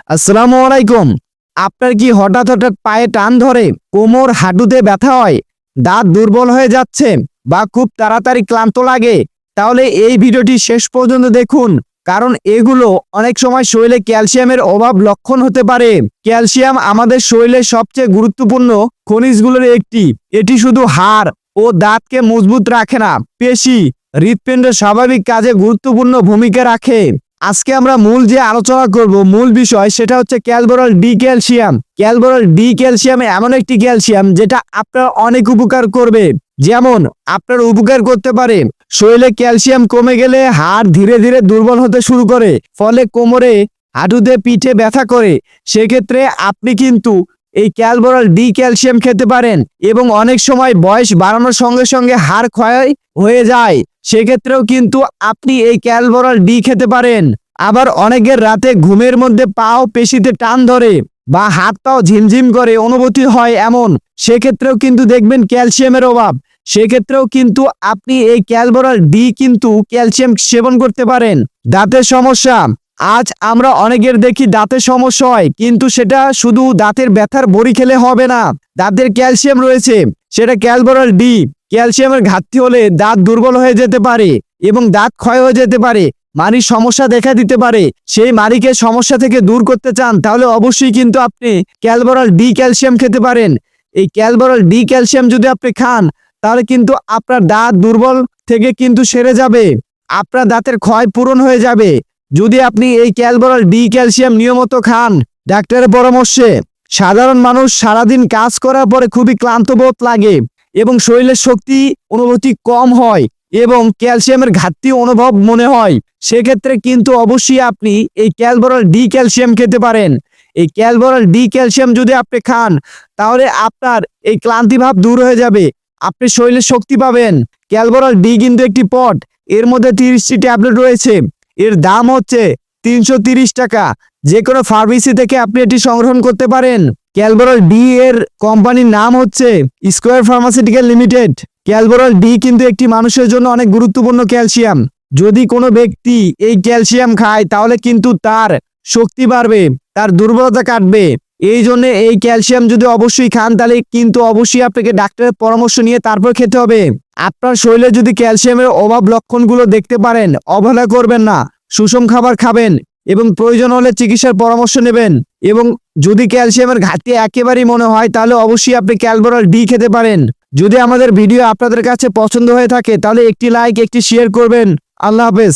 আসসালামু আলাইকুম। আপনার কি হঠাৎ হঠাৎ পায়ে টান ধরে, কোমর হাঁটুতে ব্যথা হয়, দাঁত দুর্বল হয়ে যাচ্ছে বা খুব তাড়াতাড়ি ক্লান্ত লাগে? তাহলে এই ভিডিওটি শেষ পর্যন্ত দেখুন, কারণ এগুলো অনেক সময় শরীরে ক্যালসিয়ামের অভাব লক্ষণ হতে পারে। ক্যালসিয়াম আমাদের শরীরের সবচেয়ে গুরুত্বপূর্ণ খনিজগুলোর একটি। এটি শুধু হাড় ও দাঁতকে মজবুত রাখে না, পেশি, হৃৎপিণ্ডের স্বাভাবিক কাজে গুরুত্বপূর্ণ ভূমিকা রাখে। আজকে আমরা মূল যে আলোচনা করব, মূল বিষয় সেটা হচ্ছে ক্যালবোরল ডি ক্যালসিয়াম। ক্যালবোরল ডি ক্যালসিয়াম এমন একটি ক্যালসিয়াম যেটা আপনার অনেক উপকার করবে। যেমন আপনার উপকার করতে পারে, শরীরে ক্যালসিয়াম কমে গেলে হাড় ধীরে ধীরে দুর্বল হতে শুরু করে, ফলে কোমরে, হাঁটুতে, পিঠে ব্যথা করে। সেক্ষেত্রে আপনি কিন্তু এই ক্যালবোরল ডি ক্যালসিয়াম খেতে পারেন। এবং অনেক সময় বয়স বাড়ানোর সঙ্গে সঙ্গে হাড় ক্ষয় হয়ে যায়, সেক্ষেত্রেও কিন্তু আপনি এই ক্যালবোরল ডি খেতে পারেন। আবার অনেকের রাতে ঘুমের মধ্যে পাও পেশিতে টান ধরে বা হাত পাও ঝিমঝিম করে অনুভূতি হয়, এমন সেক্ষেত্রেও কিন্তু দেখবেন ক্যালসিয়ামের অভাব। সেক্ষেত্রেও কিন্তু আপনি এই ক্যালবোরল ডি কিন্তু ক্যালসিয়াম সেবন করতে পারেন। দাঁতের সমস্যা, আজ আমরা অনেকের দেখি দাঁতের সমস্যা হয়, কিন্তু সেটা শুধু দাঁতের ব্যথার বড়ি খেলে হবে না। দাঁতের ক্যালসিয়াম রয়েছে, সেটা ক্যালবোরল ডি। ক্যালসিয়ামের ঘাটতি হলে দাঁত দুর্বল হয়ে যেতে পারে এবং দাঁত ক্ষয় হয়ে যেতে পারে, মাড়ির সমস্যা দেখা দিতে পারে। সেই মাড়িকে সমস্যা থেকে দূর করতে চান, তাহলে অবশ্যই কিন্তু আপনি ক্যালবোরল ডি ক্যালসিয়াম খেতে পারেন। এই ক্যালবোরল ডি ক্যালসিয়াম যদি আপনি খান, তাহলে কিন্তু আপনার দাঁত দুর্বল থেকে কিন্তু সেরে যাবে, আপনার দাঁতের ক্ষয় পূরণ হয়ে যাবে যদি আপনি এই ক্যালবোরল ডি ক্যালসিয়াম নিয়মিত খান ডাক্তারের পরামর্শে। সাধারণ মানুষ সারাদিন কাজ করার পরে খুবই ক্লান্ত বোধ লাগে এবং শরীরের শক্তি অনুভূতি কম হয় এবং ক্যালসিয়ামের ঘাটতি অনুভব মনে হয়। সেক্ষেত্রে কিন্তু অবশ্যই আপনি এই ক্যালবোরল ডি ক্যালসিয়াম খেতে পারেন। এই ক্যালবোরল ডি ক্যালসিয়াম যদি আপনি খান, তাহলে আপনার এই ক্লান্তি ভাব দূর হয়ে যাবে, আপনি শরীরে শক্তি পাবেন। ক্যালবোরল ডি কিন্তু একটি পট, এর মধ্যে 30টি ট্যাবলেট রয়েছে। এর দাম হচ্ছে 330 টাকা। যে কোনো ফার্মেসি থেকে আপনি এটি সংগ্রহণ করতে পারেন। ক্যালবোরল ডি এর কোম্পানির নাম হচ্ছে স্কয়ার ফার্মাসিউটিক্যাল লিমিটেড। ক্যালবোরল ডি কিন্তু একটি মানুষের জন্য অনেক গুরুত্বপূর্ণ ক্যালসিয়াম। যদি কোনো ব্যক্তি এই ক্যালসিয়াম খায়, তাহলে কিন্তু তার শক্তি বাড়বে, তার দুর্বলতা কাটবে। এই জন্য এই ক্যালসিয়াম যদি অবশ্যই খান, তাহলে কিন্তু অবশ্যই আপনাকে ডাক্তারের পরামর্শ নিয়ে তারপর খেতে হবে। আপনার শরীরে যদি ক্যালসিয়ামের অভাব লক্ষণগুলো দেখতে পারেন, অবহেলা করবেন না, সুষম খাবার খাবেন এবং প্রয়োজন হলে চিকিৎসার পরামর্শ নেবেন। এবং যদি ক্যালসিয়ামের ঘাটতি একেবারেই মনে হয়, তাহলে অবশ্যই আপনি ক্যালবোরল ডি খেতে পারেন। যদি আমাদের ভিডিও আপনাদের কাছে পছন্দ হয়ে থাকে, তাহলে একটি লাইক, একটি শেয়ার করবেন। আল্লাহ হাফেজ।